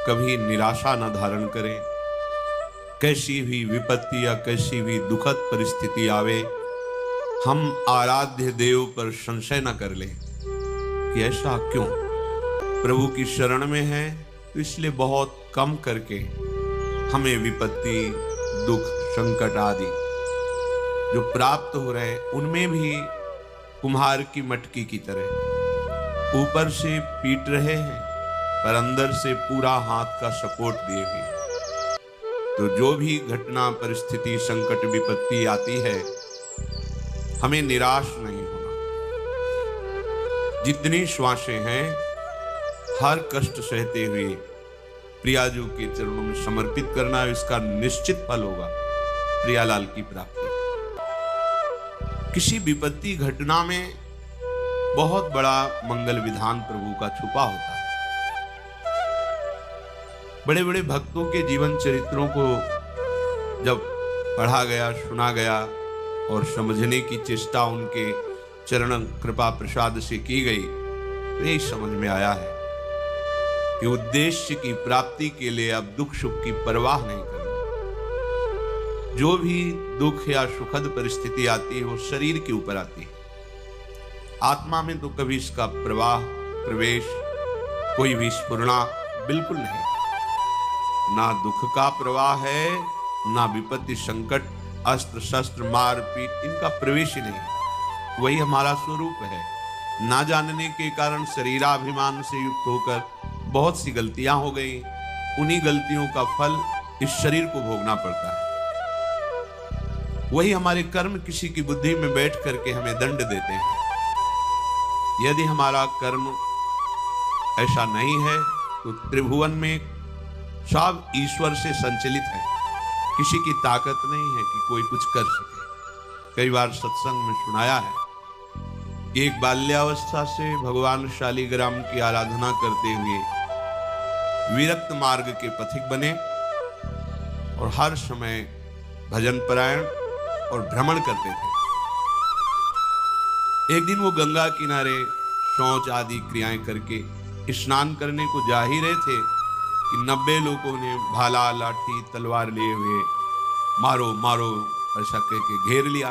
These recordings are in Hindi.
कभी निराशा न धारण करें। कैसी भी विपत्ति या कैसी भी दुखद परिस्थिति आवे, हम आराध्य देव पर संशय न कर लें कि ऐसा क्यों। प्रभु की शरण में है तो इसलिए बहुत कम करके हमें विपत्ति, दुख, संकट आदि जो प्राप्त हो रहे हैं उनमें भी कुम्हार की मटकी की तरह ऊपर से पीट रहे हैं पर अंदर से पूरा हाथ का सपोर्ट दिए हुए। तो जो भी घटना, परिस्थिति, संकट, विपत्ति आती है, हमें निराश नहीं होना। जितनी श्वासें हैं, हर कष्ट सहते हुए प्रियाजू के चरणों में समर्पित करना, इसका निश्चित फल होगा प्रियालाल की प्राप्ति। किसी विपत्ति घटना में बहुत बड़ा मंगल विधान प्रभु का छुपा होता है। बड़े बड़े भक्तों के जीवन चरित्रों को जब पढ़ा गया, सुना गया और समझने की चेष्टा उनके चरण कृपा प्रसाद से की गई, तो यही समझ में आया है कि उद्देश्य की प्राप्ति के लिए अब दुख सुख की परवाह नहीं करनी। जो भी दुख या सुखद परिस्थिति आती है वो शरीर के ऊपर आती है, आत्मा में तो कभी इसका प्रवाह, प्रवेश, कोई भी स्फुरना बिल्कुल नहीं। ना दुख का प्रवाह है, ना विपत्ति, संकट, अस्त्र शस्त्र, मारपीट, इनका प्रवेश ही नहीं। वही हमारा स्वरूप है। ना जानने के कारण शरीराभिमान से युक्त होकर बहुत सी गलतियां हो गई। उन्हीं गलतियों का फल इस शरीर को भोगना पड़ता है। वही हमारे कर्म किसी की बुद्धि में बैठ करके हमें दंड देते हैं। यदि हमारा कर्म ऐसा नहीं है तो त्रिभुवन में सब ईश्वर से संचलित है। किसी की ताकत नहीं है कि कोई कुछ कर सके। कई बार सत्संग में सुनाया है, एक बाल्यावस्था से भगवान शालिग्राम की आराधना करते हुए विरक्त मार्ग के पथिक बने और हर समय भजन परायण और भ्रमण करते थे। एक दिन वो गंगा किनारे शौच आदि क्रियाएं करके स्नान करने को जा ही रहे थे कि 90 लोगों ने भाला, लाठी, तलवार लिए हुए मारो मारो ऐसा कह के घेर लिया।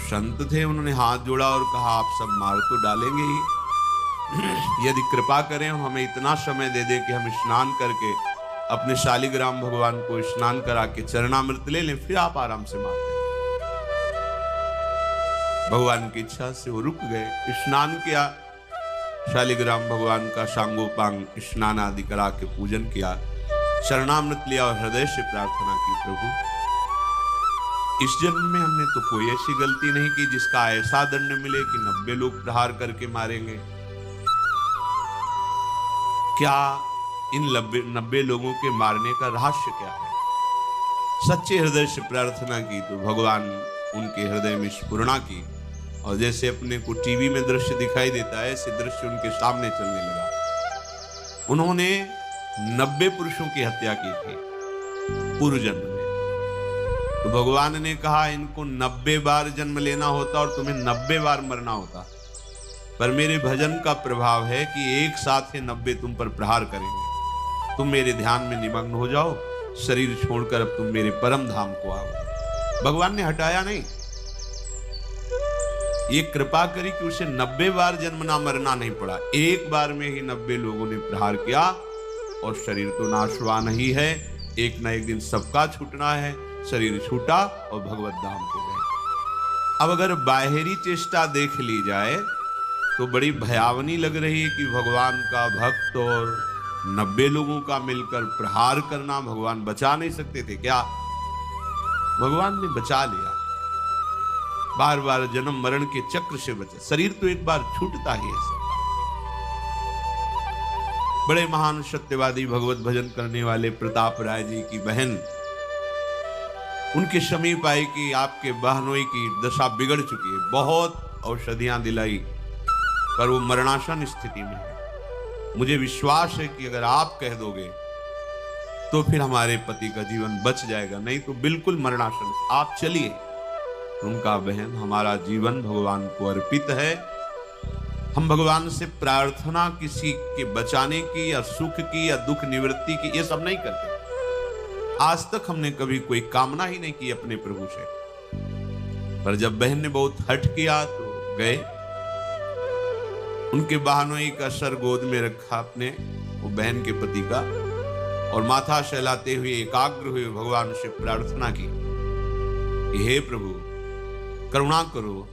संत थे, उन्होंने हाथ जोड़ा और कहा, आप सब मार तो डालेंगे ही, यदि कृपा करें हमें इतना समय दे दे कि हम स्नान करके अपने शालिग्राम भगवान को स्नान करा के चरणामृत ले लें, फिर आप आराम से मारते। भगवान की इच्छा से वो रुक गए, स्नान किया, शालिग्राम भगवान का सांगोपांग स्नान आदि करा के पूजन किया, चरणामृत लिया और हृदय से प्रार्थना की, प्रभु इस जन्म में हमने तो कोई ऐसी गलती नहीं की जिसका ऐसा दंड मिले कि 90 लोग प्रहार करके मारेंगे। क्या इन 90 लोगों के मारने का रहस्य क्या है? सच्चे हृदय से प्रार्थना की तो भगवान उनके हृदय में स्फुरना की और जैसे अपने को टीवी में दृश्य दिखाई देता है, ऐसे दृश्य उनके सामने चलने लगा। उन्होंने 90 पुरुषों की हत्या की थी पूर्व जन्म में। तो भगवान ने कहा, इनको 90 बार जन्म लेना होता और तुम्हें 90 बार मरना होता, पर मेरे भजन का प्रभाव है कि एक साथ ही 90 तुम पर प्रहार करेंगे। तुम मेरे ध्यान में निमग्न हो जाओ, शरीर छोड़कर अब तुम मेरे परम धाम को आओ। भगवान ने हटाया नहीं, ये कृपा करी कि उसे 90 बार जन्म ना मरना नहीं पड़ा। एक बार में ही 90 लोगों ने प्रहार किया और शरीर तो नाशवान ही है, एक ना एक दिन सबका छूटना है। शरीर छूटा और भगवत धाम को गए। अब अगर बाहरी चेष्टा देख ली जाए तो बड़ी भयावनी लग रही है कि भगवान का भक्त और 90 लोगों का मिलकर प्रहार करना, भगवान बचा नहीं सकते थे क्या? भगवान ने बचा लिया। बार बार जन्म मरण के चक्र से बचे। शरीर तो एक बार छूटता ही है सबका। बड़े महान सत्यवादी भगवत भजन करने वाले प्रताप राय जी की बहन उनके समीप आई कि आपके बहनोई की दशा बिगड़ चुकी है, बहुत औषधियां दिलाई पर वो मरणासन स्थिति में है। मुझे विश्वास है कि अगर आप कह दोगे तो फिर हमारे पति का जीवन बच जाएगा, नहीं तो बिल्कुल मरणासन, आप चलिए। उनका बहन, हमारा जीवन भगवान को अर्पित है, हम भगवान से प्रार्थना किसी के बचाने की या सुख की या दुख निवृत्ति की, ये सब नहीं करते। आज तक हमने कभी कोई कामना ही नहीं की अपने प्रभु से। पर जब बहन ने बहुत हठ किया तो गए, उनके बहनोई का सर गोद में रखा अपने, वो बहन के पति का, और माथा सहलाते हुए एकाग्र हुए भगवान से प्रार्थना की कि हे प्रभु करुणा करो,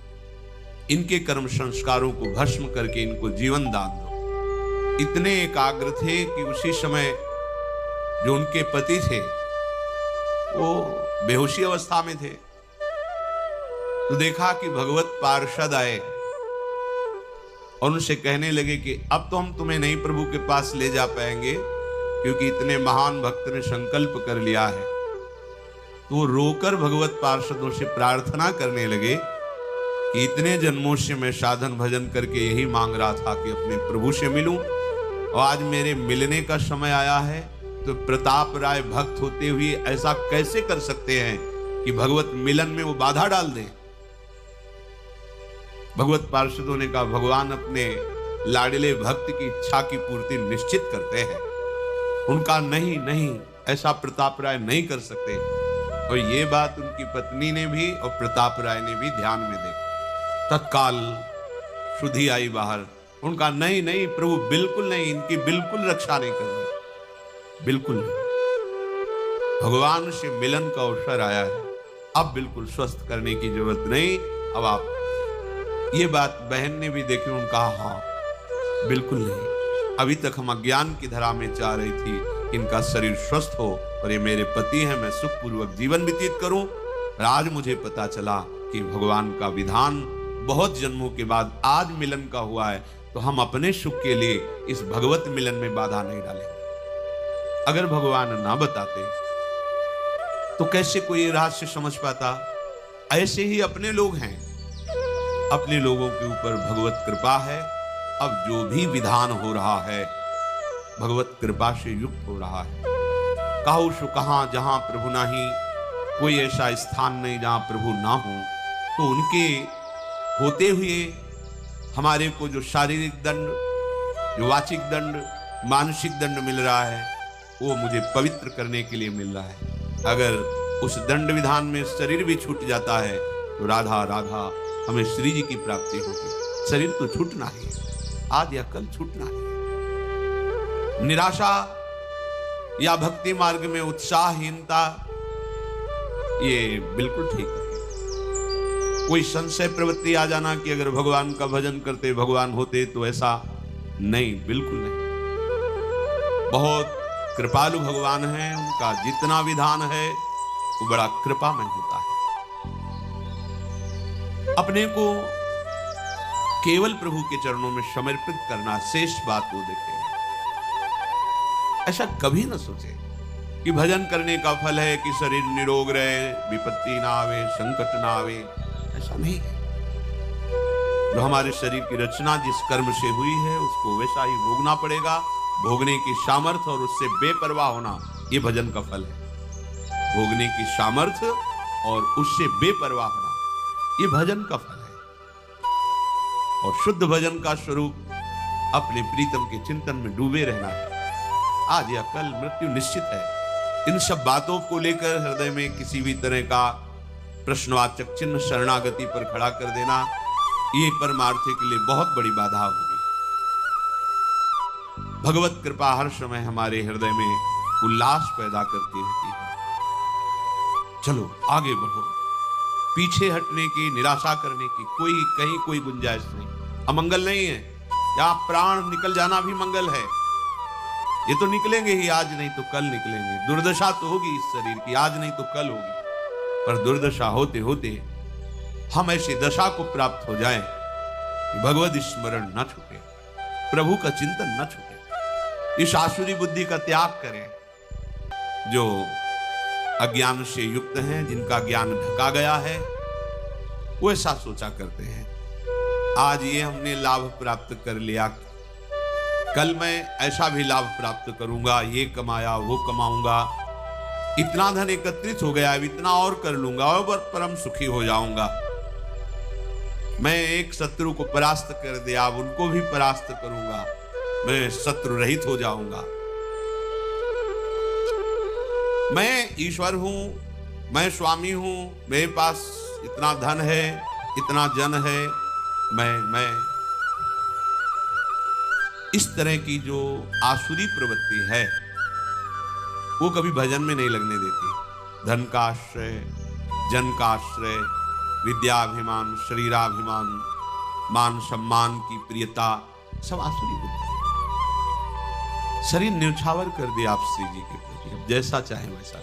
इनके कर्म संस्कारों को भस्म करके इनको जीवन दान दो। इतने एकाग्र थे कि उसी समय जो उनके पति थे वो बेहोशी अवस्था में थे। तो देखा कि भगवत पार्षद आए और उनसे कहने लगे कि अब तो हम तुम्हें नहीं प्रभु के पास ले जा पाएंगे, क्योंकि इतने महान भक्त ने संकल्प कर लिया है। तो वो रोकर भगवत पार्षदों से प्रार्थना करने लगे कि इतने जन्मों से मैं साधन भजन करके यही मांग रहा था कि अपने प्रभु से मिलूं, और आज मेरे मिलने का समय आया है। तो प्रताप राय भक्त होते हुए ऐसा कैसे कर सकते हैं कि भगवत मिलन में वो बाधा डाल दें। भगवत पार्षदों ने कहा भगवान अपने लाडले भक्त की इच्छा की पूर्ति निश्चित करते हैं, उनका नहीं नहीं ऐसा प्रताप राय नहीं कर सकते। और ये बात उनकी पत्नी ने भी और प्रताप राय ने भी ध्यान में देखी। तत्काल शुद्धि आई बाहर, उनका नहीं नहीं प्रभु बिल्कुल नहीं, इनकी बिल्कुल रक्षा नहीं करनी, बिल्कुल नहीं। भगवान से मिलन का अवसर आया है, अब बिल्कुल स्वस्थ करने की जरूरत नहीं। अब आप, ये बात बहन ने भी देखी, उन्होंने कहा हाँ बिल्कुल नहीं, अभी तक हम अज्ञान की धरा में चाह रही थी कि इनका शरीर स्वस्थ हो और ये मेरे पति हैं, मैं सुखपूर्वक जीवन व्यतीत करूं। और आज मुझे पता चला कि भगवान का विधान बहुत जन्मों के बाद आज मिलन का हुआ है, तो हम अपने सुख के लिए इस भगवत मिलन में बाधा नहीं डालेंगे। अगर भगवान ना बताते तो कैसे कोई रहस्य समझ पाता। ऐसे ही अपने लोग हैं, अपने लोगों के ऊपर भगवत कृपा है। अब जो भी विधान हो रहा है भगवत कृपा से युक्त हो रहा है। कहो सो कहां जहां प्रभु नाही, कोई ऐसा स्थान नहीं जहां प्रभु ना हो। तो उनके होते हुए हमारे को जो शारीरिक दंड, जो वाचिक दंड, मानसिक दंड मिल रहा है, वो मुझे पवित्र करने के लिए मिल रहा है। अगर उस दंड विधान में शरीर भी छूट जाता है तो राधा राधा हमें श्री जी की प्राप्ति होगी। शरीर तो छूटना ही है, आज या कल छूटना ही है। निराशा या भक्ति मार्ग में उत्साहहीनता, ये बिल्कुल ठीक है। कोई संशय प्रवृत्ति आ जाना कि अगर भगवान का भजन करते भगवान होते, तो ऐसा नहीं, बिल्कुल नहीं। बहुत कृपालु भगवान है, उनका जितना विधान है वो बड़ा कृपामय होता है। अपने को केवल प्रभु के चरणों में समर्पित करना, शेष बात वो देखें। ऐसा कभी न सोचे कि भजन करने का फल है कि शरीर निरोग रहे, विपत्ति ना आवे, संकट ना आवे। ऐसा नहीं है। जो हमारे शरीर की रचना जिस कर्म से हुई है उसको वैसा ही भोगना पड़ेगा। भोगने की सामर्थ्य और उससे बेपरवाह होना, ये भजन का फल है। भोगने की सामर्थ्य और उससे बेपरवाह होना, ये भजन का फल है। और शुद्ध भजन का स्वरूप अपने प्रीतम के चिंतन में डूबे रहना है। आज या कल मृत्यु निश्चित है। इन सब बातों को लेकर हृदय में किसी भी तरह का प्रश्नवाचक चिन्ह शरणागति पर खड़ा कर देना, ये परमार्थ के लिए बहुत बड़ी बाधा होगी। भगवत कृपा हर समय हमारे हृदय में उल्लास पैदा करती रहती है। चलो आगे बढ़ो, पीछे हटने की, निराशा करने की कहीं कोई गुंजाइश नहीं। अमंगल नहीं है, यहाँ प्राण निकल जाना भी मंगल है। ये तो निकलेंगे ही, आज नहीं तो कल निकलेंगे। दुर्दशा तो होगी इस शरीर की, आज नहीं तो कल होगी। पर दुर्दशा होते होते हम ऐसी दशा को प्राप्त हो जाएं कि भगवत स्मरण न छूटे, प्रभु का चिंतन न छूटे। इस आसुरी बुद्धि का त्याग करें। जो अज्ञान से युक्त हैं, जिनका ज्ञान ढका गया है, वो ऐसा सोचा करते हैं आज ये हमने लाभ प्राप्त कर लिया, कल मैं ऐसा भी लाभ प्राप्त करूंगा, ये कमाया वो कमाऊंगा, इतना धन एकत्रित हो गया, इतना और कर लूंगा और परम सुखी हो जाऊंगा। मैं एक शत्रु को परास्त कर दिया, अब उनको भी परास्त करूंगा, मैं शत्रु रहित हो जाऊंगा। मैं ईश्वर हूं, मैं स्वामी हूं, मेरे पास इतना धन है, इतना जन है, मैं इस तरह की जो आसुरी प्रवृत्ति है वो कभी भजन में नहीं लगने देती। धन का आश्रय, जन का आश्रय, विद्याभिमान, शरीराभिमान, मान सम्मान की प्रियता, सब आसुरी बुद्धि। शरीर न्यौछावर कर दिया आप श्री जी के प्रति, अब जैसा चाहे वैसा।